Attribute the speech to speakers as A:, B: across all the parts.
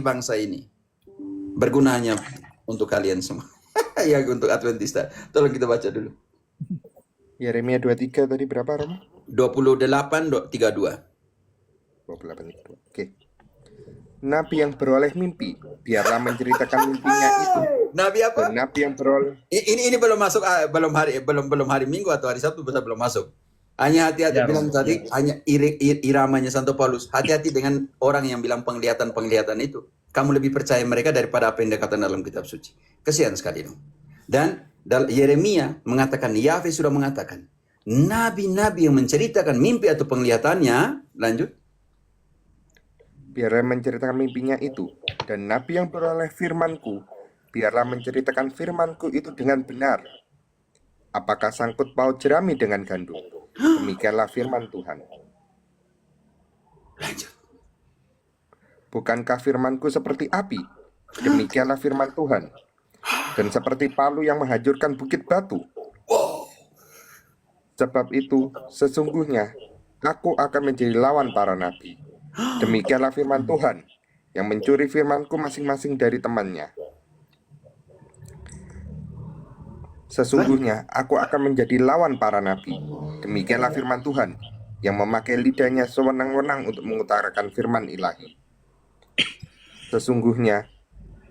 A: bangsa ini. Bergunanya untuk kalian semua. Ya, untuk Adventista. Tolong kita baca dulu.
B: Yeremia 23 tadi berapa, Romo?
A: 28:32.
B: 28. Oke. Nabi yang beroleh mimpi, biarlah menceritakan mimpinya itu.
A: Nabi apa?
B: Dan nabi yang beroleh
A: Ini belum masuk, belum hari Minggu atau hari Sabtu belum masuk. Hanya hati-hati
C: Ya,
A: bilang
C: Romo.
A: tadi, hanya iramanya Santo Paulus. Hati-hati dengan orang yang bilang penglihatan itu. Kamu lebih percaya mereka daripada apa yang dikatakan dalam kitab suci. Kesian sekali dong. Dan Yeremia mengatakan, Yahweh sudah mengatakan, nabi-nabi yang menceritakan mimpi atau penglihatannya, lanjut.
B: biarlah menceritakan mimpinya itu. Dan nabi yang beroleh firmanku, biarlah menceritakan firmanku itu dengan benar. Apakah sangkut paut jerami dengan gandum? Demikianlah firman Tuhan.
A: Lanjut.
B: Bukankah firmanku seperti api? Demikianlah firman Tuhan. Dan seperti palu yang menghancurkan bukit batu. Sebab itu, sesungguhnya aku akan menjadi lawan para nabi. Demikianlah firman Tuhan, yang mencuri firmanku masing-masing dari temannya. Sesungguhnya aku akan menjadi lawan para nabi. Demikianlah firman Tuhan, yang memakai lidahnya sewenang-wenang untuk mengutarakan firman ilahi. Sesungguhnya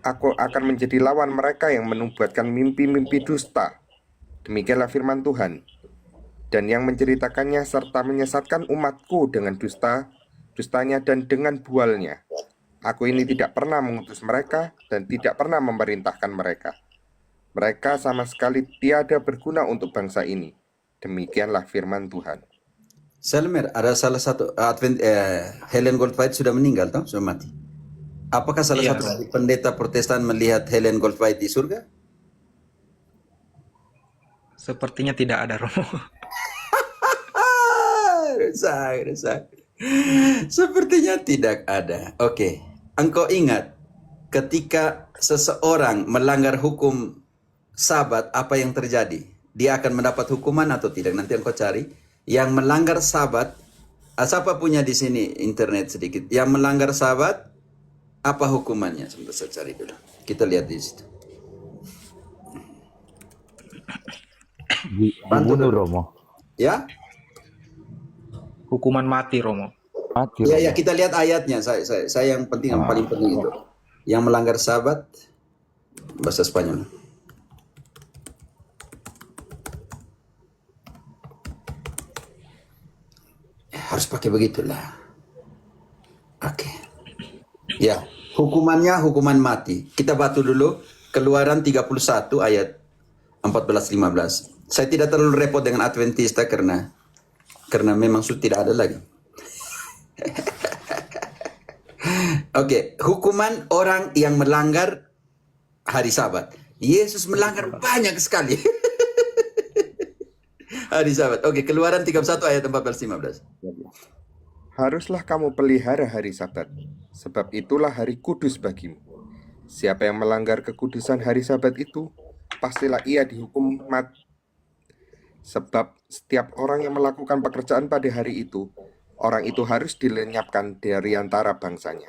B: aku akan menjadi lawan mereka yang menubuatkan mimpi-mimpi dusta. Demikianlah firman Tuhan. Dan yang menceritakannya serta menyesatkan umatku dengan dustanya dan dengan bualnya. Aku ini tidak pernah mengutus mereka dan tidak pernah memerintahkan mereka. Mereka sama sekali tiada berguna untuk bangsa ini. Demikianlah firman Tuhan.
A: Selmer, ada salah satu Helen Goldwhite sudah meninggal, toh? Sudah mati. Apakah salah
C: Iya,
A: satu
C: Romo.
A: dari pendeta Protestan melihat Helen Goldwhite di surga?
C: Sepertinya tidak ada, Romo.
A: Rusak. Sepertinya tidak ada. Oke. Engkau ingat ketika seseorang melanggar hukum Sabat, apa yang terjadi? Dia akan mendapat hukuman atau tidak? Nanti engkau cari. Yang melanggar Sabat, siapa punya di sini internet sedikit? Yang melanggar Sabat, apa hukumannya? Sebentar saya cari dulu. Kita lihat di situ.
D: Dibunuh, Romo.
A: Ya?
C: Hukuman mati, Romo.
D: Mati,
A: Ya,
D: Romo.
A: ya, kita lihat ayatnya. Saya yang penting, yang paling penting itu. Yang melanggar Sabat, bahasa Spanyol. Harus pakai begitulah. Oke. Ya, hukumannya hukuman mati. Kita batu dulu. Keluaran 31 ayat 14-15. Saya tidak terlalu repot dengan Adventista karena memang sudah tidak ada lagi. Oke, hukuman orang yang melanggar hari Sabat. Yesus melanggar banyak sekali. Hari Sabat. Oke, Keluaran 31 ayat 14-15.
B: Haruslah kamu pelihara hari Sabat, sebab itulah hari kudus bagimu. Siapa yang melanggar kekudusan hari Sabat itu, pastilah ia dihukum mati. Sebab setiap orang yang melakukan pekerjaan pada hari itu, orang itu harus dilenyapkan dari antara bangsanya.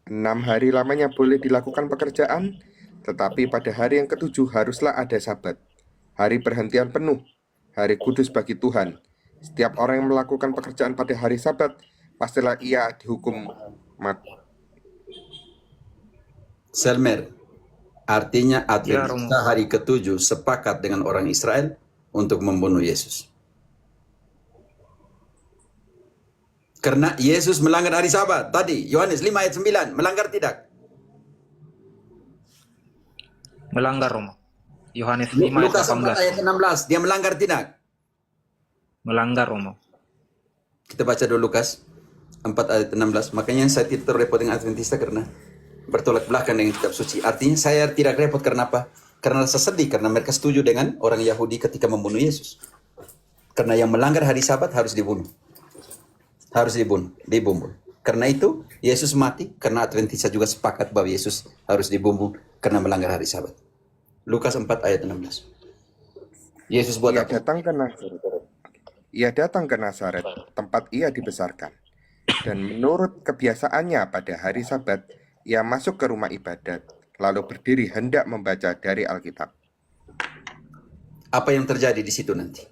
B: 6 hari lamanya boleh dilakukan pekerjaan, tetapi pada hari yang ketujuh haruslah ada Sabat, hari perhentian penuh, hari kudus bagi Tuhan. Setiap orang yang melakukan pekerjaan pada hari Sabat, pastilah ia dihukum mati.
A: Selmer, artinya
C: Ya,
A: Adventista
C: Romo.
A: hari ke-7 sepakat dengan orang Israel untuk membunuh Yesus. Karena Yesus melanggar hari Sabat. Tadi, Yohanes 5 ayat 9. Melanggar tidak?
C: Melanggar, Romo. Yohanes 5 ayat
A: Lukas 4 ayat
C: 18.
A: 16. Dia melanggar tidak?
C: Melanggar, Romo.
A: Kita baca dulu Lukas 4 ayat 16. Makanya saya tidak terlalu repot dengan Adventista karena bertolak belakang dengan kitab suci. Artinya saya tidak repot karena apa? Karena rasa sedih. Karena mereka setuju dengan orang Yahudi ketika membunuh Yesus. Karena yang melanggar hari Sabat harus dibunuh. Harus dibunuh. Karena itu Yesus mati. Karena Adventista juga sepakat bahwa Yesus harus dibunuh karena melanggar hari Sabat. Lukas 4 ayat 16. Yesus buat
B: Ia
A: apa?
B: datang ke Nazaret, tempat ia dibesarkan. Dan menurut kebiasaannya pada hari Sabat, ia masuk ke rumah ibadat, lalu berdiri hendak membaca dari Alkitab.
A: Apa yang terjadi di situ nanti?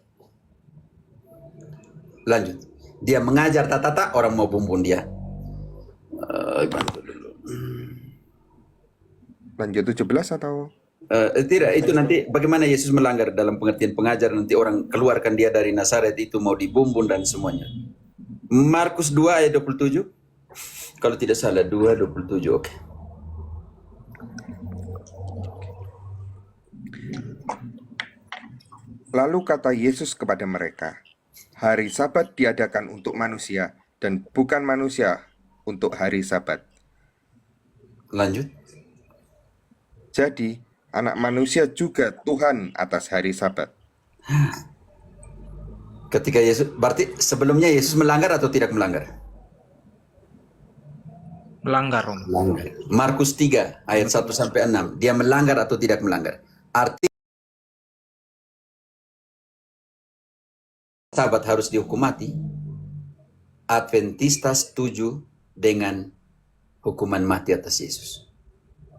A: Lanjut. Dia mengajar tata, orang mau bumbun dia. Bantu dulu.
B: Lanjut 17 atau?
A: Tidak, itu nanti bagaimana Yesus melanggar dalam pengertian pengajar, nanti orang keluarkan dia dari Nazaret itu mau dibumbun dan semuanya. Markus 2 ayat 27. Kalau tidak salah 2:27, oke.
B: Lalu kata Yesus kepada mereka, hari Sabat diadakan untuk manusia dan bukan manusia untuk hari Sabat.
A: Lanjut.
B: Jadi, anak manusia juga Tuhan atas hari Sabat.
A: Ketika Yesus, berarti sebelumnya Yesus melanggar atau tidak melanggar?
C: Melanggar, Romo.
A: Melanggar. Markus 3 ayat 1 sampai 6. Dia melanggar atau tidak melanggar? Arti Sabat harus dihukum mati. Adventista setuju dengan hukuman mati atas Yesus.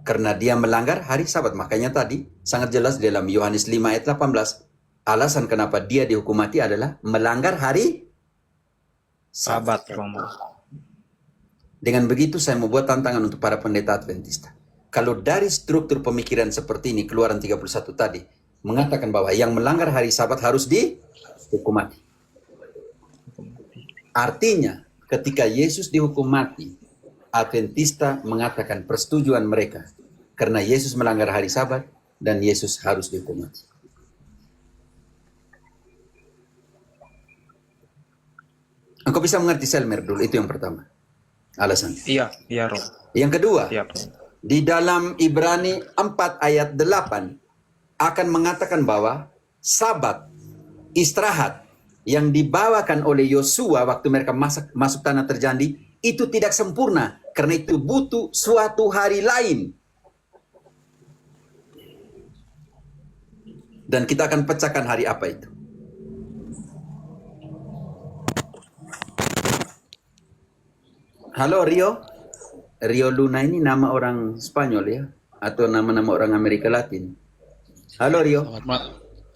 A: Karena dia melanggar hari Sabat. Makanya tadi sangat jelas dalam Yohanes 5 ayat 18. Alasan kenapa dia dihukum mati adalah melanggar hari
C: Sabat, Romo.
A: Dengan begitu saya membuat tantangan untuk para pendeta Adventista. Kalau dari struktur pemikiran seperti ini, Keluaran 31 tadi, mengatakan bahwa yang melanggar hari Sabat harus dihukum mati. Artinya, ketika Yesus dihukum mati, Adventista mengatakan persetujuan mereka. Karena Yesus melanggar hari Sabat, dan Yesus harus dihukum mati. Engkau bisa mengerti Selmer dulu, itu yang pertama. Alasan.
C: Iya, Romo.
A: Yang kedua,
C: Siap.
A: di dalam Ibrani 4 ayat 8 akan mengatakan bahwa Sabat, istirahat yang dibawakan oleh Yosua waktu mereka masuk tanah terjanji itu tidak sempurna karena itu butuh suatu hari lain. Dan kita akan pecahkan hari apa itu. Halo Rio. Rio Luna ini nama orang Spanyol ya? Atau nama-nama orang Amerika Latin? Halo Rio.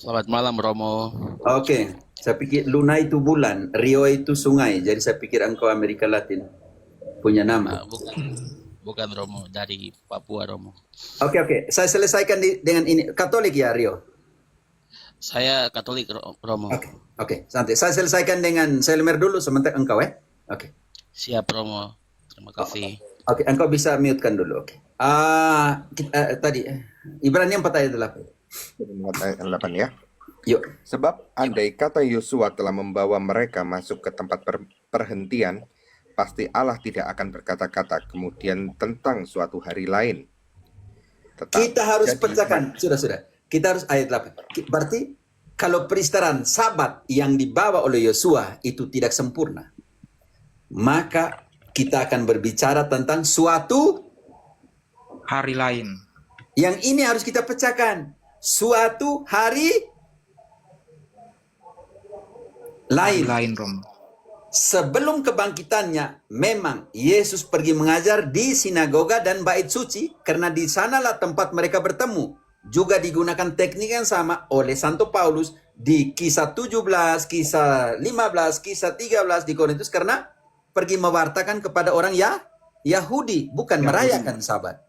D: Selamat malam Romo.
A: Oke, saya pikir Luna itu bulan, Rio itu sungai. Jadi saya pikir engkau Amerika Latin punya nama.
D: Bukan Romo, dari Papua Romo.
A: Oke. Saya selesaikan dengan ini. Katolik ya Rio?
D: Saya Katolik Romo.
A: Oke. Santai. Saya selesaikan dengan Selmer dulu sementara engkau ya. Oke.
D: Siap Romo. Terima kasih.
A: Oke, engkau bisa mute-kan dulu. Oke. Tadi Ibrani 4 ayat 8.
B: Ayat 8 ya.
A: Yuk.
B: Sebab andai kata Yosua telah membawa mereka masuk ke tempat perhentian, pasti Allah tidak akan berkata-kata kemudian tentang suatu hari lain.
A: Kita harus pecahkan. Sudah. Kita harus ayat 8. Berarti kalau peristirahatan Sabat yang dibawa oleh Yosua itu tidak sempurna, maka kita akan berbicara tentang suatu
C: Hari lain.
A: yang ini harus kita pecahkan. Suatu hari lain.
C: Lain, Romo.
A: Sebelum kebangkitannya, memang Yesus pergi mengajar di sinagoga dan bait suci karena di sanalah tempat mereka bertemu. Juga digunakan teknik yang sama oleh Santo Paulus di kisah 17, kisah 15, kisah 13 di Korintus karena pergi mewartakan kepada orang Yahudi, bukan merayakan Sabat.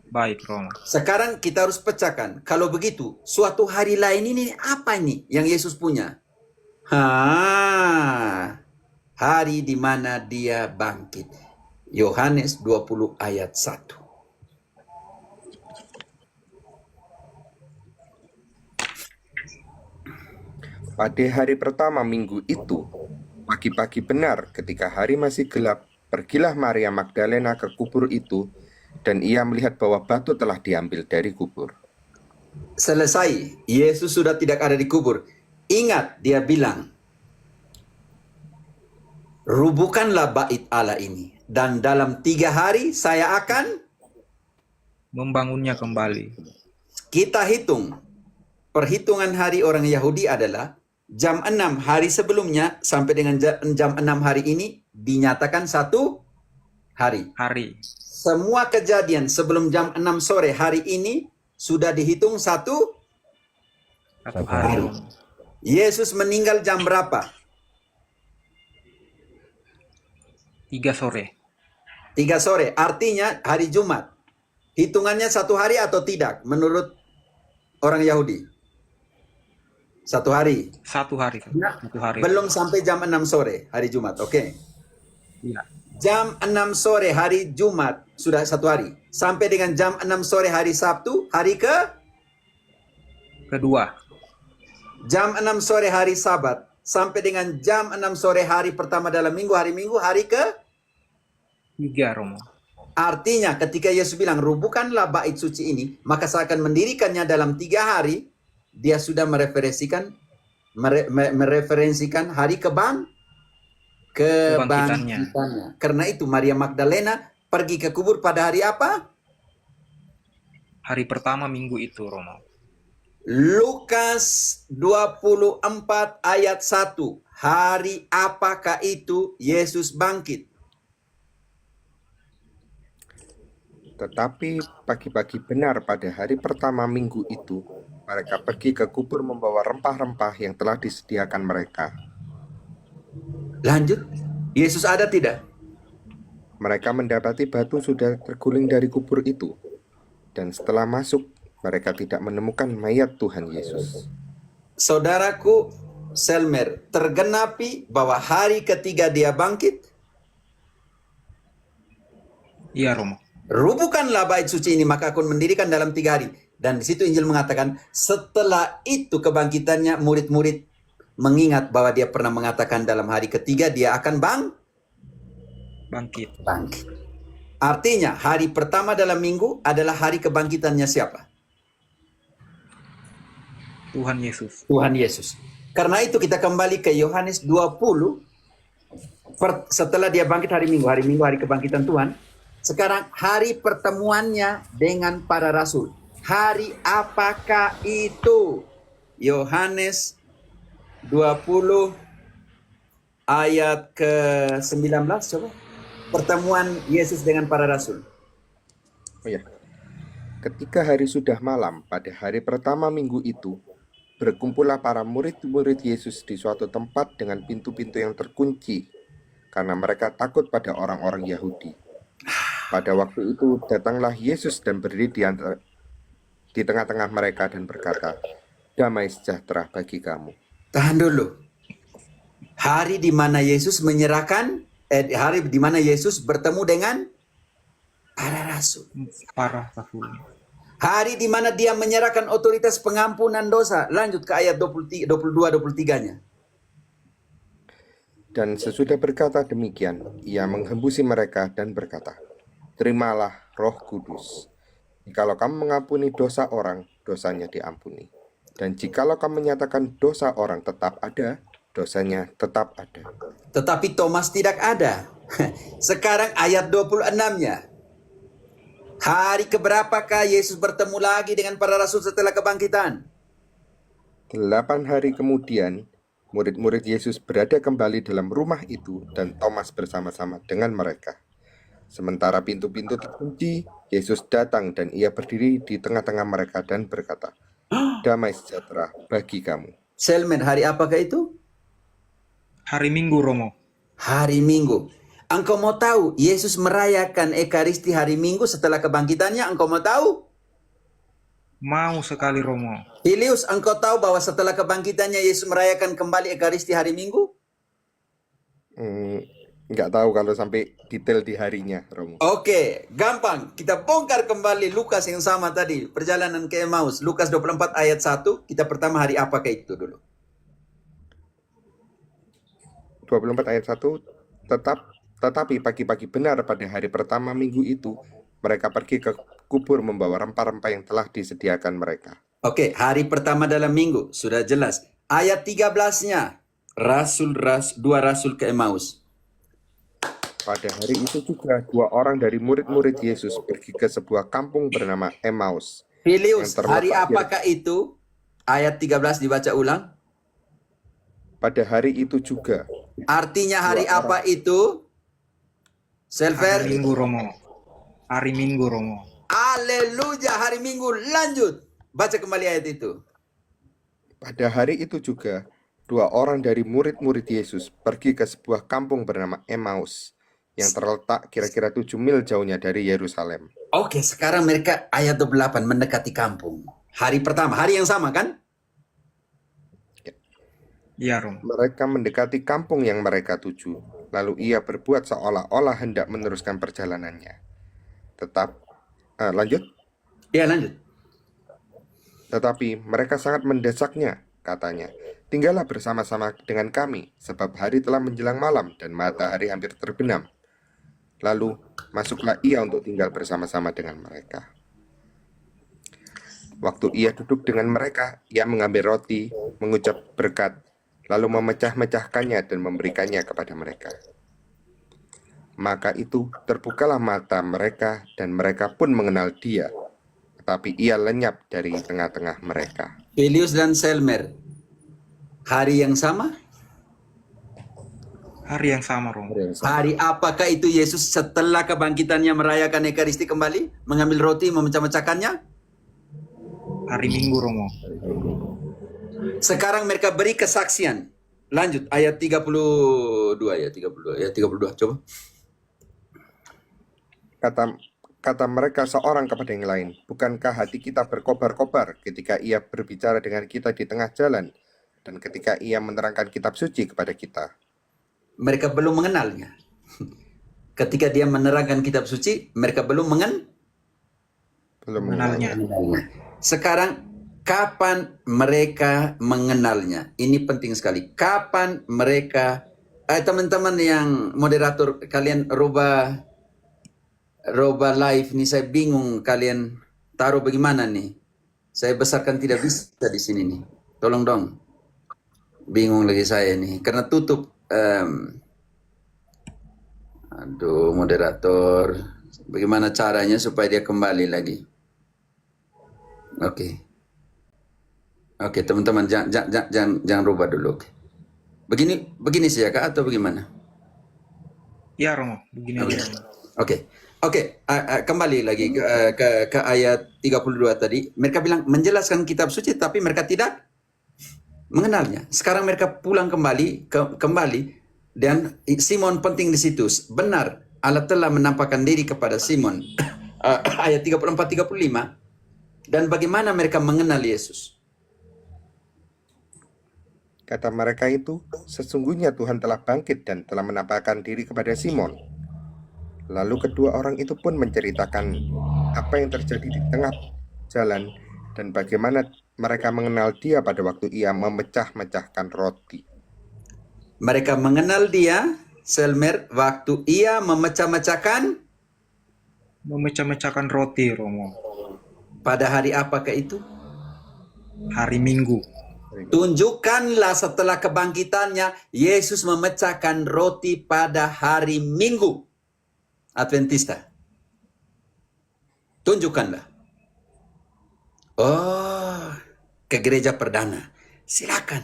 C: Baik, Romo.
A: Sekarang kita harus pecahkan. Kalau begitu, suatu hari lain ini apa ini yang Yesus punya? Hari di mana dia bangkit. Yohanes 20 ayat 1.
B: Pada hari pertama minggu itu, pagi-pagi benar ketika hari masih gelap, pergilah Maria Magdalena ke kubur itu, dan ia melihat bahwa batu telah diambil dari kubur.
A: Selesai, Yesus sudah tidak ada di kubur. Ingat, dia bilang, rubuhkanlah bait Allah ini, dan dalam 3 hari saya akan
C: Membangunnya kembali.
A: kita hitung. Perhitungan hari orang Yahudi adalah jam 6 hari sebelumnya sampai dengan jam 6 hari ini dinyatakan satu Hari.
C: Hari.
A: Semua kejadian sebelum jam 6 sore hari ini sudah dihitung satu.
C: Satu hari Romo.
A: Yesus meninggal jam berapa?
C: 3 sore.
A: 3 sore. Artinya hari Jumat. Hitungannya satu hari atau tidak menurut orang Yahudi? Satu hari.
C: Satu hari. Satu hari.
A: Belum sampai jam 6 sore hari Jumat. Oke.
C: Iya.
A: Jam 6 sore hari Jumat sudah satu hari. Sampai dengan jam 6 sore hari Sabtu, hari
C: Kedua.
A: jam 6 sore hari Sabat. Sampai dengan jam 6 sore hari pertama dalam minggu, hari Minggu, hari
C: 3 Romo.
A: Artinya ketika Yesus bilang, rubuhkanlah bait suci ini, maka saya akan mendirikannya dalam 3 hari. Dia sudah mereferensikan hari kebangkitannya. Karena itu Maria Magdalena pergi ke kubur pada hari apa?
C: Hari pertama minggu itu Romo.
A: Lukas 24 ayat 1. Hari apakah itu Yesus bangkit?
B: Tetapi pagi-pagi benar pada hari pertama minggu itu, mereka pergi ke kubur membawa rempah-rempah yang telah disediakan mereka.
A: Lanjut, Yesus ada tidak?
B: Mereka mendapati batu sudah terguling dari kubur itu, dan setelah masuk, mereka tidak menemukan mayat Tuhan Yesus.
A: Saudaraku Selmer, tergenapi bahwa hari ketiga dia bangkit.
C: Iya Romo.
A: Rubuhkanlah bait suci ini, maka akan mendirikan dalam 3 hari. Dan di situ Injil mengatakan, setelah itu kebangkitannya, murid-murid mengingat bahwa dia pernah mengatakan dalam hari ketiga dia akan
C: Bangkit.
A: bangkit. Artinya hari pertama dalam minggu adalah hari kebangkitannya siapa?
C: Tuhan Yesus.
A: Tuhan Yesus. Karena itu kita kembali ke Yohanes 20. Setelah dia bangkit hari Minggu hari kebangkitan Tuhan. Sekarang hari pertemuannya dengan para rasul. Hari apakah itu? Yohanes 20 ayat ke-19 coba. Pertemuan Yesus dengan para rasul.
B: Oh ya, ketika hari sudah malam pada hari pertama minggu itu, berkumpullah para murid-murid Yesus di suatu tempat dengan pintu-pintu yang terkunci, karena mereka takut pada orang-orang Yahudi. Pada waktu itu datanglah Yesus dan berdiri di tengah-tengah mereka dan berkata, "Damai sejahtera bagi kamu."
A: Tahan dulu. Hari di mana Yesus hari di mana Yesus bertemu dengan para rasul.
C: Para rasul.
A: Hari di mana dia menyerahkan otoritas pengampunan dosa. Lanjut ke ayat 22-23-nya.
B: Dan sesudah berkata demikian, ia menghembusi mereka dan berkata, "Terimalah Roh Kudus. Jikalau kamu mengampuni dosa orang, dosanya diampuni. Dan jikalau kamu menyatakan dosa orang tetap ada, dosanya tetap ada."
A: Tetapi Thomas tidak ada. Sekarang ayat 26-nya. Hari keberapakah Yesus bertemu lagi dengan para rasul setelah kebangkitan?
B: 8 hari kemudian, murid-murid Yesus berada kembali dalam rumah itu dan Thomas bersama-sama dengan mereka. Sementara pintu-pintu terkunci, Yesus datang dan ia berdiri di tengah-tengah mereka dan berkata, "Damai sejahtera bagi kamu."
A: Selmen, hari apakah itu?
C: Hari Minggu Romo.
A: Hari Minggu. Engkau mau tahu Yesus merayakan Ekaristi hari Minggu setelah kebangkitannya? Engkau mau tahu?
C: Mau sekali Romo.
A: Filius, engkau tahu bahwa setelah kebangkitannya Yesus merayakan kembali Ekaristi hari Minggu?
B: Nggak tahu kalau sampai detail di harinya, Romo.
A: Oke, gampang. Kita bongkar kembali Lukas yang sama tadi. Perjalanan ke Emmaus. Lukas 24 ayat 1. Kita pertama hari apakah itu dulu?
B: 24 ayat 1, tetapi pagi-pagi benar pada hari pertama minggu itu, mereka pergi ke kubur membawa rempah-rempah yang telah disediakan mereka.
A: Oke, hari pertama dalam minggu. Sudah jelas. Ayat 13-nya. Dua rasul ke Emmaus.
B: Pada hari itu juga 2 orang dari murid-murid Yesus pergi ke sebuah kampung bernama Emmaus.
A: Filius,
B: yang
A: hari
B: terletak
A: apakah itu? Ayat 13 dibaca ulang.
B: Pada hari itu juga.
A: Artinya hari
B: 2
A: apa
B: orang.
A: itu? Selver.
C: Hari Minggu Romo. Hari Minggu Romo.
A: Haleluya, hari Minggu. Lanjut. Baca kembali ayat itu.
B: Pada hari itu juga, 2 orang dari murid-murid Yesus pergi ke sebuah kampung bernama Emmaus yang terletak kira-kira 7 mil jauhnya dari Yerusalem.
A: Oke, sekarang mereka ayat 28 mendekati kampung. Hari pertama, hari yang sama kan?
C: Iya Romo.
B: Mereka mendekati kampung yang mereka tuju, lalu ia berbuat seolah-olah hendak meneruskan perjalanannya. Lanjut.
A: Ya, lanjut.
B: Tetapi mereka sangat mendesaknya, katanya. Tinggallah bersama-sama dengan kami, sebab hari telah menjelang malam dan matahari hampir terbenam. Lalu masuklah ia untuk tinggal bersama-sama dengan mereka. Waktu ia duduk dengan mereka, ia mengambil roti, mengucap berkat, lalu memecah-mecahkannya dan memberikannya kepada mereka. Maka itu terbukalah mata mereka dan mereka pun mengenal dia. Tetapi ia lenyap dari tengah-tengah mereka.
A: Filius dan Selmer. Hari yang sama?
C: Hari yang sama Romo.
A: Hari apakah itu Yesus setelah kebangkitannya merayakan Ekaristi kembali? Mengambil roti, memecah-mecahkannya?
C: Hari Minggu Romo.
A: Sekarang mereka beri kesaksian. Lanjut, ayat 32 ya, 32. Ya, 32, coba.
B: Kata mereka seorang kepada yang lain, bukankah hati kita berkobar-kobar ketika ia berbicara dengan kita di tengah jalan dan ketika ia menerangkan kitab suci kepada kita?
A: Mereka belum mengenalnya. Ketika dia menerangkan kitab suci, mereka belum
C: Mengenalnya.
A: Sekarang, kapan mereka mengenalnya? Ini penting sekali. Kapan mereka, teman-teman yang moderator, kalian rubah live nih, saya bingung kalian taruh bagaimana nih. Saya besarkan tidak bisa di sini nih. Tolong dong. Bingung lagi saya nih. Karena tutup. Aduh, moderator. Bagaimana caranya supaya dia kembali lagi? Oke. Oke, teman-teman, jangan rubah dulu. Begini saja kah atau bagaimana?
C: Iya Romo. Begini aja Romo.
A: Oke, kembali lagi ke ayat 32 tadi. Mereka bilang menjelaskan kitab suci tapi mereka tidak mengenalnya. Sekarang mereka pulang kembali dan Simon penting di situ. Benar, Allah telah menampakkan diri kepada Simon. Ayat 34-35. Dan bagaimana mereka mengenal Yesus?
B: Kata mereka itu, sesungguhnya Tuhan telah bangkit dan telah menampakkan diri kepada Simon. Lalu kedua orang itu pun menceritakan apa yang terjadi di tengah jalan dan bagaimana mereka mengenal dia pada waktu ia memecah-mecahkan roti.
A: Mereka mengenal dia, Selmer, waktu ia memecah-mecahkan
C: Memecah-mecahkan roti Romo.
A: pada hari apakah itu?
C: Hari Minggu.
A: Tunjukkanlah setelah kebangkitannya, Yesus memecahkan roti pada hari Minggu. Adventista. Tunjukkanlah. Oh, ke gereja perdana. Silakan.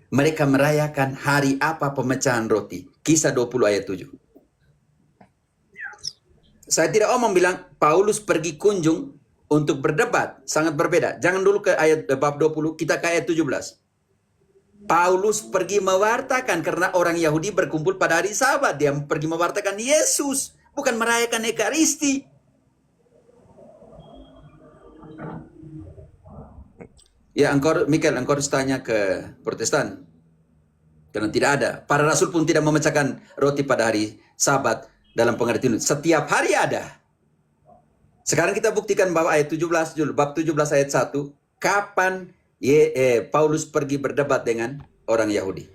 A: Mereka merayakan hari apa pemecahan roti. Kisah 20 ayat 7. Saya tidak bilang Paulus pergi kunjung untuk berdebat. Sangat berbeda. Jangan dulu ke ayat bab 20, kita ke ayat 17. Paulus pergi mewartakan karena orang Yahudi berkumpul pada hari Sabat. Dia pergi mewartakan Yesus. Bukan merayakan Ekaristi. Ya, Mikael, engkau harus tanya ke Protestan. Karena tidak ada. Para rasul pun tidak memecahkan roti pada hari Sabat dalam pengertian. Setiap hari ada. Sekarang kita buktikan bahwa ayat 17, bab 17 ayat 1. Kapan Paulus pergi berdebat dengan orang Yahudi?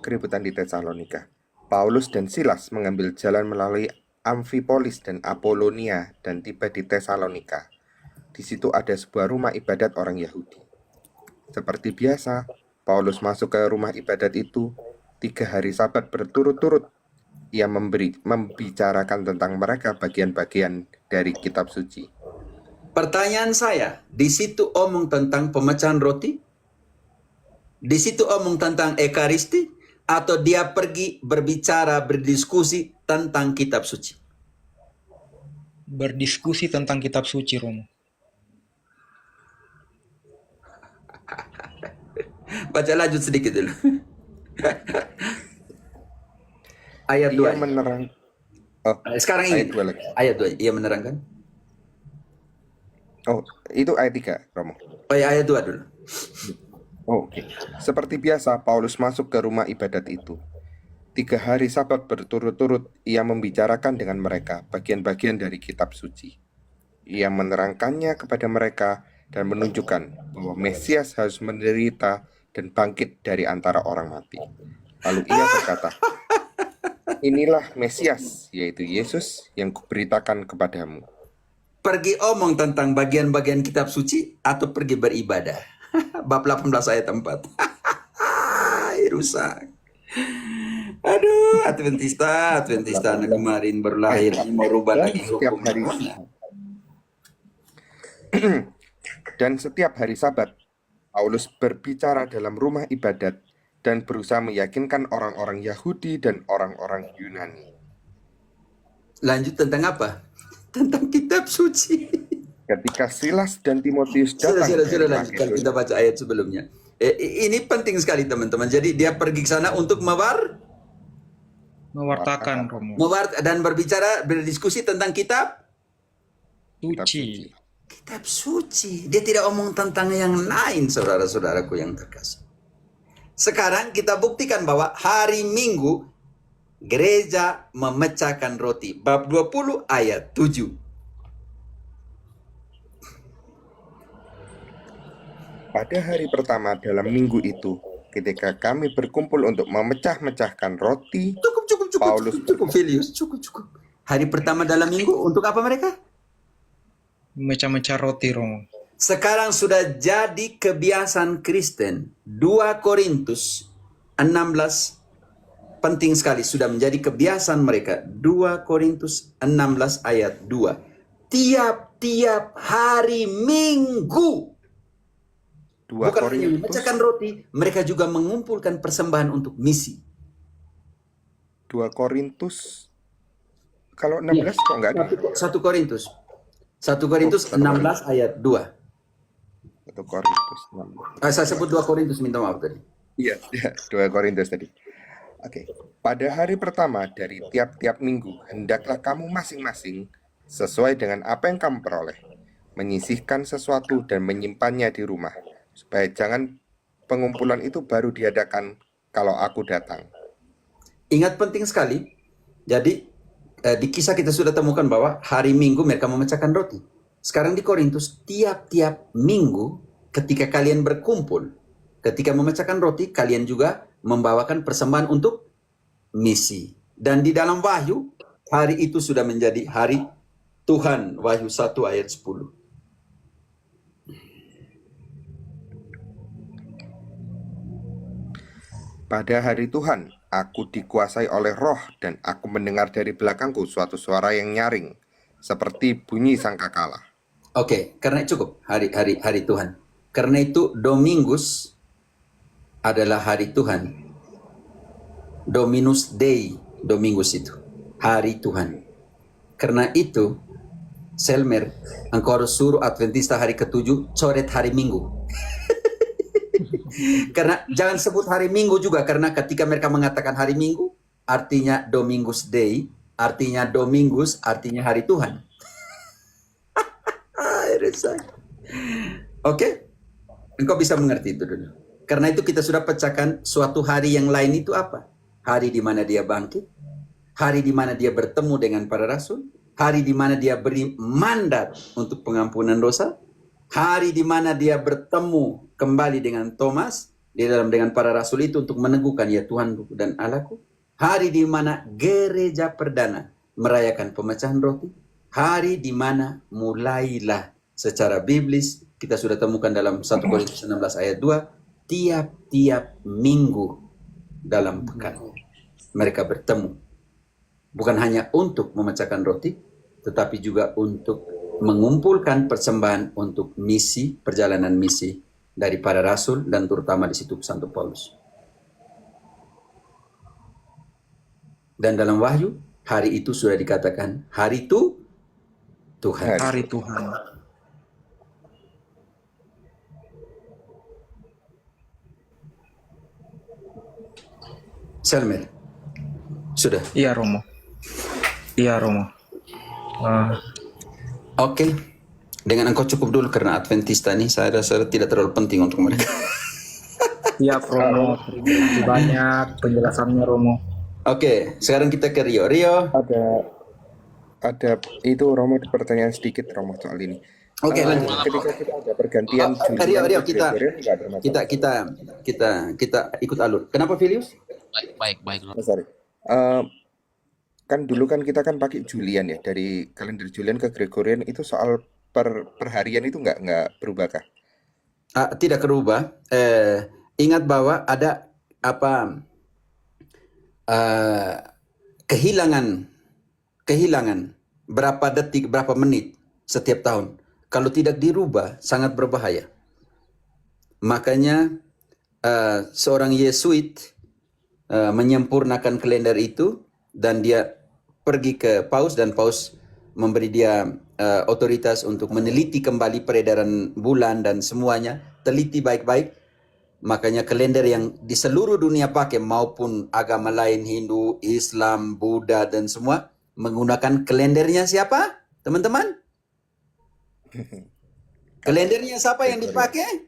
B: Keributan di Tesalonika. Paulus dan Silas mengambil jalan melalui Amfipolis dan Apolonia dan tiba di Tesalonika. Di situ ada sebuah rumah ibadat orang Yahudi. Seperti biasa, Paulus masuk ke rumah ibadat itu 3 hari Sabat berturut-turut. Ia membicarakan tentang mereka bagian-bagian dari kitab suci.
A: Pertanyaan saya, di situ omong tentang pemecahan roti? Di situ omong tentang Ekaristi? atau dia pergi berbicara, berdiskusi tentang kitab suci?
C: Berdiskusi tentang kitab suci, Romo.
A: Baca lanjut sedikit dulu. Ayat
B: Ia
A: 2.
B: menerang. Oh,
A: Sekarang
B: ayat
A: ini.
B: 2 lagi.
A: Ayat 2. Ia menerangkan.
B: Oh, itu ayat 3, Romo.
A: Oh ya, ayat 2 dulu.
B: Oh, oke. Seperti biasa, Paulus masuk ke rumah ibadat itu. 3 hari Sabat berturut-turut ia membicarakan dengan mereka bagian-bagian dari kitab suci. Ia menerangkannya kepada mereka dan menunjukkan bahwa Mesias harus menderita dan bangkit dari antara orang mati. Lalu ia berkata, inilah Mesias, yaitu Yesus yang kuberitakan kepadamu.
A: Pergi omong tentang bagian-bagian kitab suci atau pergi beribadah? Bab 18 ayat 4. Rusak. Aduh, Adventista anak kemarin baru lahir mau rubah lagi
B: Setiap
A: hukum.
B: hari dan setiap hari Sabat, Paulus berbicara dalam rumah ibadat dan berusaha meyakinkan orang-orang Yahudi dan orang-orang Yunani.
A: Lanjut tentang apa? Tentang kitab suci.
B: Ketika Silas dan Timotius
A: Sudah
B: datang dari
A: lanjutkan,
B: Makedonia,
A: kita baca ayat sebelumnya. Ini penting sekali teman-teman. Jadi dia pergi ke sana untuk
C: Mewartakan, Romo.
A: dan berdiskusi tentang kitab
C: Suci.
A: suci. Dia tidak omong tentang yang lain, saudara-saudaraku yang terkasih. Sekarang kita buktikan bahwa hari Minggu gereja memecahkan roti. Bab 20 ayat 7.
B: pada hari pertama dalam minggu itu, ketika kami berkumpul untuk memecah-mecahkan roti,
A: Cukup, Filius. Cukup. Hari pertama dalam minggu, untuk apa mereka?
C: Mecah-mecah roti, Romo.
A: Sekarang sudah jadi kebiasaan Kristen. 2 Korintus 16 penting sekali, sudah menjadi kebiasaan mereka. 2 Korintus 16 ayat 2. Tiap-tiap hari Minggu.
B: 2
A: Bukan hanya
B: Korintus
A: memecahkan roti, mereka juga mengumpulkan persembahan untuk misi.
B: 2 Korintus kalau 16 kok enggak ada?
A: 1 Korintus. 1 Korintus 16 ayat 2.
B: 1 Korintus 16.
A: Saya sebut 2 Korintus, minta maaf tadi.
B: Iya, 2 Korintus tadi. Oke. Pada hari pertama dari tiap-tiap minggu, hendaklah kamu masing-masing sesuai dengan apa yang kamu peroleh, menyisihkan sesuatu dan menyimpannya di rumah, supaya jangan pengumpulan itu baru diadakan kalau aku datang.
A: Ingat, penting sekali. Jadi di kisah kita sudah temukan bahwa hari Minggu mereka memecahkan roti. Sekarang di Korintus, tiap-tiap minggu ketika kalian berkumpul, ketika memecahkan roti, kalian juga membawakan persembahan untuk misi. Dan di dalam Wahyu, hari itu sudah menjadi hari Tuhan. Wahyu 1 ayat 10.
B: Pada hari Tuhan, aku dikuasai oleh roh dan aku mendengar dari belakangku suatu suara yang nyaring, seperti bunyi sangkakala.
A: Oke, karena cukup hari Tuhan. Karena itu Domingus adalah hari Tuhan. Dominus Dei, Domingus itu hari Tuhan. Karena itu, Selmer, engkau harus suruh Adventista hari ke-7 coret hari Minggu. Karena jangan sebut hari Minggu juga, karena ketika mereka mengatakan hari Minggu, artinya Domingus Dei, artinya Domingus, artinya hari Tuhan. Oke? Engkau bisa mengerti itu dulu. Karena itu kita sudah pecahkan suatu hari yang lain itu apa? Hari di mana dia bangkit, hari di mana dia bertemu dengan para rasul, hari di mana dia beri mandat untuk pengampunan dosa, hari di mana dia bertemu kembali dengan Thomas di dalam dengan para rasul itu untuk meneguhkan, ya Tuhanku dan Allahku. Hari di mana gereja perdana merayakan pemecahan roti, hari di mana mulailah secara biblis kita sudah temukan dalam 1 Korintus 16 ayat 2, tiap-tiap minggu dalam pekan mereka bertemu, bukan hanya untuk memecahkan roti, tetapi juga untuk mengumpulkan persembahan untuk misi, perjalanan misi dari para rasul, dan terutama di situ Santo Paulus. Dan dalam Wahyu, hari itu sudah dikatakan hari itu Tuhan.
C: Hari Tuhan.
A: Selmer, sudah.
C: Iya Romo. Iya Romo.
A: Oke. Dengan engkau cukup dulu karena Adventista nih saya rasa tidak terlalu penting untuk mereka.
C: Iya Romo. Terima kasih banyak penjelasannya Romo.
A: Oke, sekarang kita ke Rio. Rio.
B: Ada itu Romo, pertanyaan sedikit Romo soal ini.
A: Oke, lanjut.
B: Ketika kita ada pergantian
A: Rio,
B: ke Gregorian, nggak ada masalah.
A: kita ikut alur. Kenapa Filius?
D: Baik Romo.
B: Sorry. Kan dulu kan kita kan pakai Julian ya, dari kalender Julian ke Gregorian, itu soal perharian itu nggak berubah kah?
A: Tidak berubah. Ingat bahwa ada apa kehilangan berapa detik, berapa menit setiap tahun. Kalau tidak dirubah sangat berbahaya. Makanya seorang Yesuit menyempurnakan kalender itu dan dia pergi ke Paus dan Paus memberi dia otoritas untuk meneliti kembali peredaran bulan dan semuanya, teliti baik-baik. Makanya kalender yang di seluruh dunia pakai maupun agama lain, Hindu, Islam, Buddha dan semua menggunakan kalendernya siapa? Teman-teman? Kalendernya siapa yang dipakai?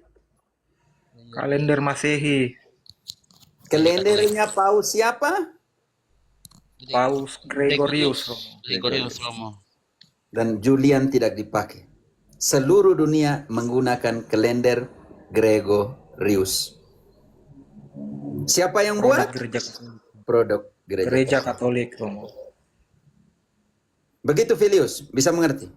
C: Kalender Masehi.
A: Kalendernya Paus siapa?
C: Paus Gregorius Romo.
D: Gregorius Romo.
A: Dan Julian tidak dipakai. Seluruh dunia menggunakan kalender Gregorius. Siapa yang buat? Produk
C: Gereja Katolik Romo.
A: Begitu Filius, bisa mengerti?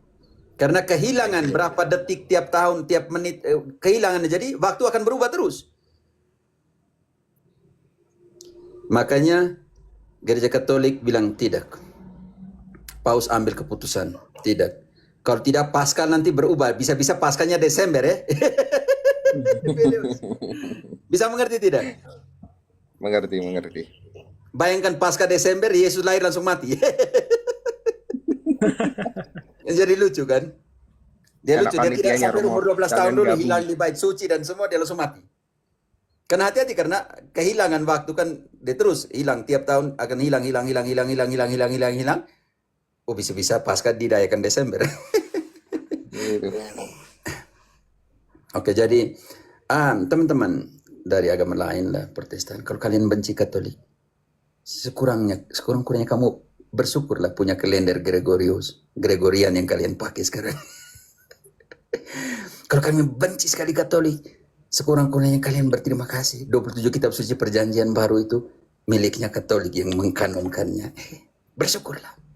A: Karena kehilangan berapa detik tiap tahun, tiap menit, kehilangan, jadi waktu akan berubah terus. Makanya Gereja Katolik bilang tidak. Paus ambil keputusan, tidak. Kalau tidak Paskah nanti berubah, bisa-bisa Paskahnya Desember ya. Bisa mengerti tidak?
B: Mengerti.
A: Bayangkan Paskah Desember, Yesus lahir langsung mati. Jadi lucu kan? Dia lucu, dia tidak sampai umur 12 tahun dulu hilang di bait suci dan semua dia langsung mati. Karena hati-hati karena kehilangan waktu kan dia terus hilang tiap tahun akan hilang. Oh bisa-bisa Paskah dirayakan Desember. Oke, jadi teman-teman dari agama lain lah Protestan, kalau kalian benci Katolik, sekurang-kurangnya kamu bersyukurlah punya kalender Gregorian yang kalian pakai sekarang. Kalau kalian benci sekali Katolik, sekurang-kurangnya kalian berterima kasih. 27 kitab suci perjanjian baru itu miliknya Katolik yang mengkanonkannya. Bersyukurlah.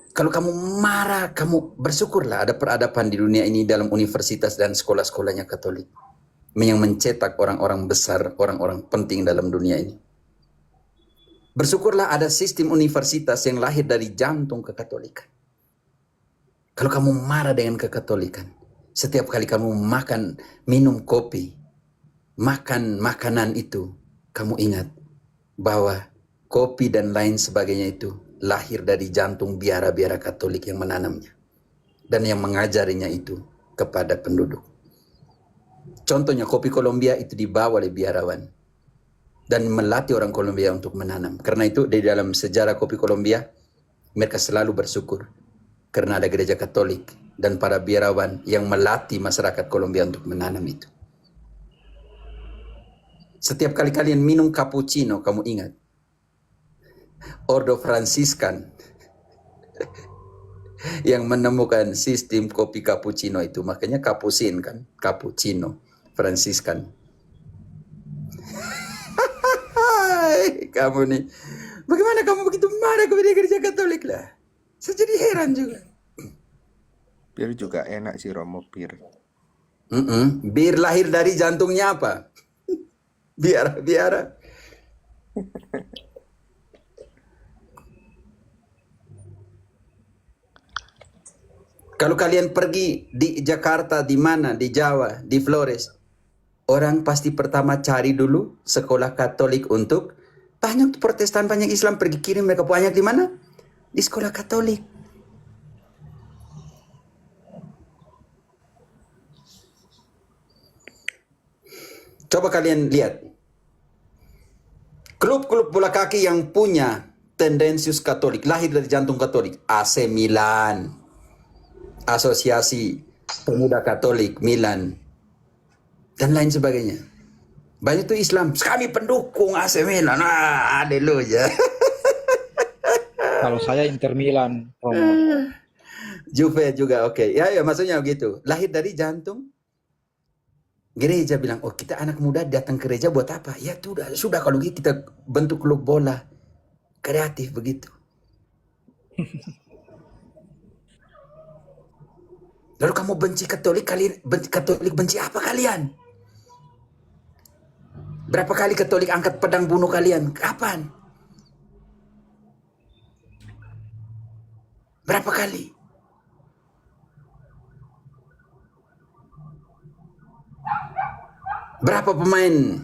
A: Kalau kamu marah, kamu bersyukurlah ada peradaban di dunia ini dalam universitas dan sekolah-sekolahnya Katolik. Yang mencetak orang-orang besar, orang-orang penting dalam dunia ini. Bersyukurlah ada sistem universitas yang lahir dari jantung kekatolikan. Kalau kamu marah dengan kekatolikan, setiap kali kamu minum kopi, makan makanan itu, kamu ingat bahwa kopi dan lain sebagainya itu lahir dari jantung biara-biara Katolik yang menanamnya dan yang mengajarinya itu kepada penduduk. Contohnya kopi Kolombia itu dibawa oleh biarawan dan melatih orang Kolombia untuk menanam. Karena itu di dalam sejarah kopi Kolombia mereka selalu bersyukur karena ada gereja Katolik dan para biarawan yang melatih masyarakat Kolombia untuk menanam itu. Setiap kali kalian minum cappuccino, kamu ingat Ordo Fransiskan yang menemukan sistem kopi cappuccino itu, makanya kapusin kan, cappuccino Fransiskan. Kamu nih, bagaimana kamu begitu marah kepada gereja Katolik lah? Saya jadi heran juga.
B: Bir juga enak sih Romo, bir.
A: Bir lahir dari jantungnya apa? Biara. Kalau kalian pergi di Jakarta, di mana, di Jawa, di Flores, orang pasti pertama cari dulu sekolah Katolik untuk Banyak Protestan, banyak Islam pergi kirim mereka banyak di mana? Di sekolah Katolik. Coba kalian lihat. Klub-klub bola kaki yang punya tendensius Katolik, lahir dari jantung Katolik. AC Milan, Asosiasi Pemuda Katolik Milan, dan lain sebagainya. Banyak tuh Islam. Kami pendukung AC Milan. Haleluya.
C: Kalau saya Inter Milan, Romo.
A: Juve juga oke. Ya, maksudnya begitu. Lahir dari jantung gereja, bilang, oh kita anak muda datang ke gereja buat apa? Ya sudah kalau gitu kita bentuk klub bola. Kreatif begitu. Lalu kamu benci Katolik, benci apa kalian? Berapa kali Katolik angkat pedang bunuh kalian? Kapan? Berapa kali? Berapa pemain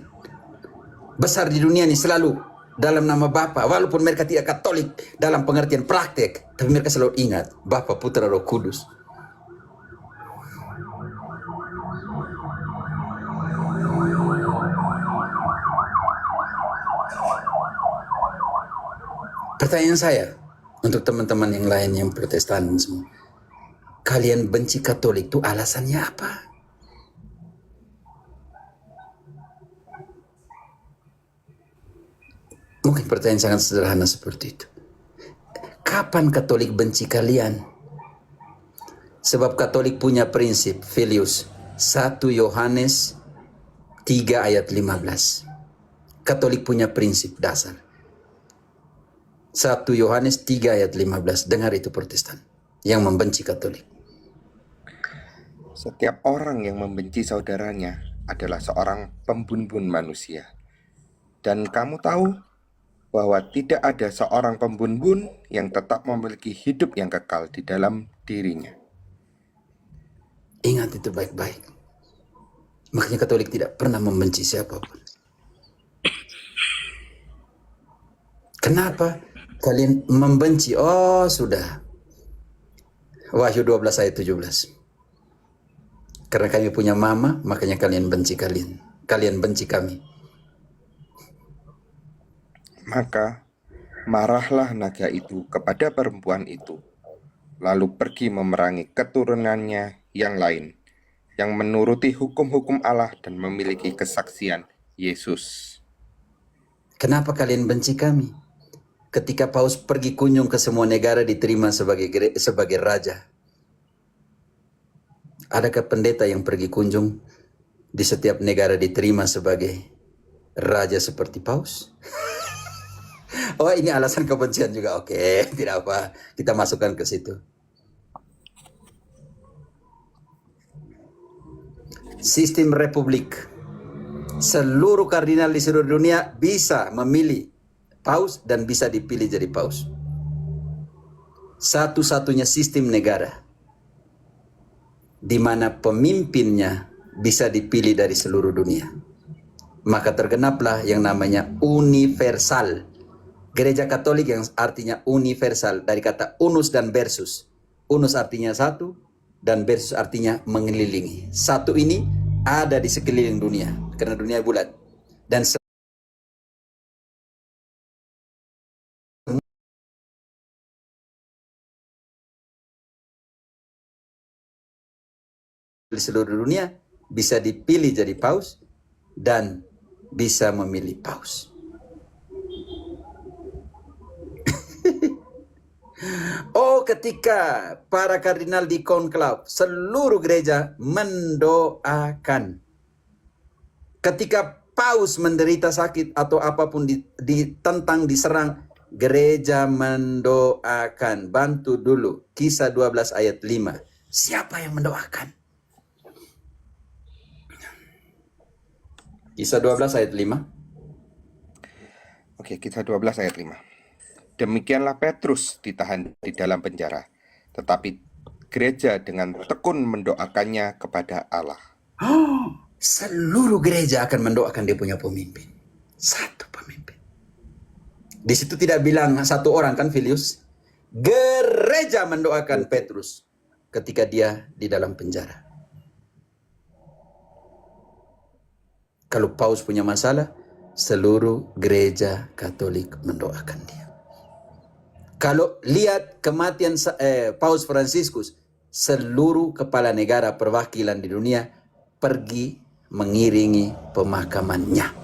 A: besar di dunia ini selalu dalam nama Bapa, walaupun mereka tidak Katolik dalam pengertian praktek, tapi mereka selalu ingat Bapa, Putra, Roh Kudus. Pertanyaan saya untuk teman-teman yang lain yang Protestan semua, kalian benci Katolik itu alasannya apa? Mungkin pertanyaan sangat sederhana seperti itu. Kapan Katolik benci kalian? Sebab Katolik punya prinsip, Filius 1 Yohanes 3 ayat 15. Katolik punya prinsip dasar. 1 Yohanes 3 ayat 15. Dengar itu Protestan yang membenci Katolik.
B: Setiap orang yang membenci saudaranya adalah seorang pembunuh manusia. Dan kamu tahu bahwa tidak ada seorang pembunuh yang tetap memiliki hidup yang kekal di dalam dirinya.
A: Ingat itu baik-baik. Makanya Katolik tidak pernah membenci siapapun. Kenapa kalian membenci? Oh sudah. Wahyu 12 ayat 17. Karena kami punya mama, makanya kalian benci kalian. Kalian benci kami.
B: Maka marahlah naga itu kepada perempuan itu, lalu pergi memerangi keturunannya yang lain, yang menuruti hukum-hukum Allah dan memiliki kesaksian Yesus.
A: Kenapa kalian benci kami? Ketika Paus pergi kunjung ke semua negara diterima sebagai raja. Adakah pendeta yang pergi kunjung di setiap negara diterima sebagai raja seperti Paus? Oh ini alasan kebencian juga. Oke, tidak apa. Kita masukkan ke situ. Sistem republik. Seluruh kardinal di seluruh dunia bisa memilih paus dan bisa dipilih jadi paus. Satu-satunya sistem negara di mana pemimpinnya bisa dipilih dari seluruh dunia. Maka tergenaplah yang namanya universal. Gereja Katolik yang artinya universal dari kata unus dan versus. Unus artinya satu dan versus artinya mengelilingi. Satu ini ada di sekeliling dunia karena dunia bulat. Dan di seluruh dunia bisa dipilih jadi paus dan bisa memilih paus. Oh, ketika para kardinal di konklav, seluruh gereja mendoakan. Ketika paus menderita sakit atau apapun ditentang, diserang, gereja mendoakan. Bantu dulu. Kisah 12 ayat 5. Siapa yang mendoakan? Kisah 12 ayat 5.
B: Oke, Kisah 12 ayat 5. Demikianlah Petrus ditahan di dalam penjara, tetapi gereja dengan tekun mendoakannya kepada Allah.
A: Seluruh gereja akan mendoakan dia punya pemimpin. Satu pemimpin. Di situ tidak bilang satu orang kan Filius. Gereja mendoakan Petrus ketika dia di dalam penjara. Kalau Paus punya masalah, seluruh gereja Katolik mendoakan dia. Kalau lihat kematian Paus Fransiskus, seluruh kepala negara perwakilan di dunia pergi mengiringi pemakamannya.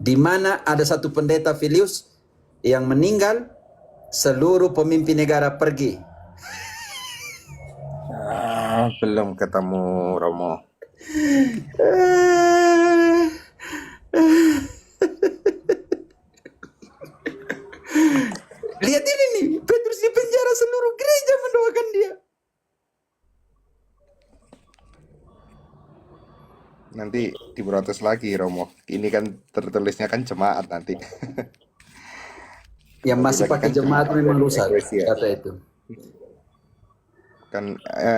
A: Di mana ada satu pendeta Filius yang meninggal, seluruh pemimpin negara pergi.
B: Belum ketemu Romo.
A: Lihat ini nih, Petrus di penjara, seluruh gereja mendoakan dia.
B: Nanti diprotes lagi Romo. Ini kan tertulisnya kan jemaat nanti.
A: Yang masih pakai jemaat memang rusak,
B: Eklesia.
A: kata itu.
B: Kan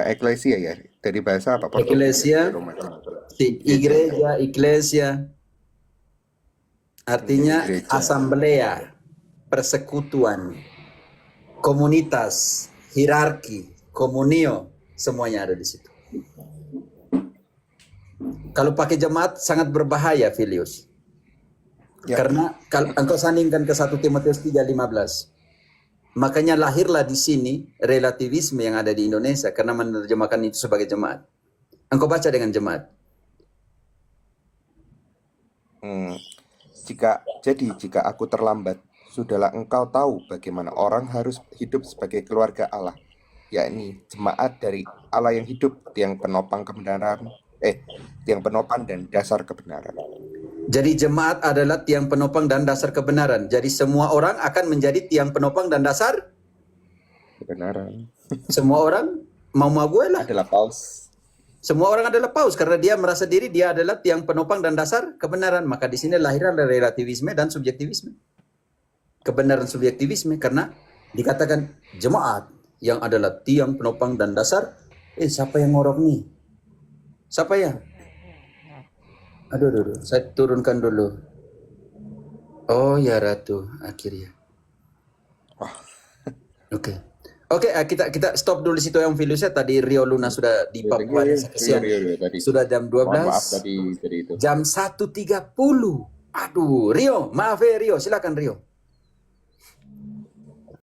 B: eklesia ya. Dari bahasa apa?
A: Eklesia, iglesia, artinya
B: Gereja.
A: asamblea, persekutuan, komunitas, hierarki, komunio, semuanya ada di situ. Kalau pakai jemaat sangat berbahaya, Filius.
B: Ya.
A: Karena kalau engkau sandingkan ke 1 Timotius 3:15, makanya lahirlah di sini relativisme yang ada di Indonesia karena menerjemahkan itu sebagai jemaat. Engkau baca dengan jemaat.
B: Jika aku terlambat, sudahlah engkau tahu bagaimana orang harus hidup sebagai keluarga Allah, yakni jemaat dari Allah yang hidup, tiang penopang dan dasar kebenaran.
A: Jadi jemaat adalah tiang penopang dan dasar kebenaran. Jadi semua orang akan menjadi tiang penopang dan dasar
B: Kebenaran
A: semua orang mau gue lah.
B: adalah paus.
A: Semua orang adalah paus karena dia merasa diri dia adalah tiang penopang dan dasar kebenaran. Maka di sini lahirlah relativisme dan subjektivisme. Kebenaran subjektivisme karena dikatakan jemaat yang adalah tiang penopang dan dasar. Siapa yang ngorok nih? Siapa ya? Aduh, saya turunkan dulu. Oh ya Ratu, akhirnya. Oke, kita stop dulu situ yang Filius ya. Tadi Rio Luna sudah di Papua kesian. Sudah jam 12.
B: Maaf tadi itu.
A: Jam 1.30. Aduh, Rio, maaf ya Rio, silakan Rio.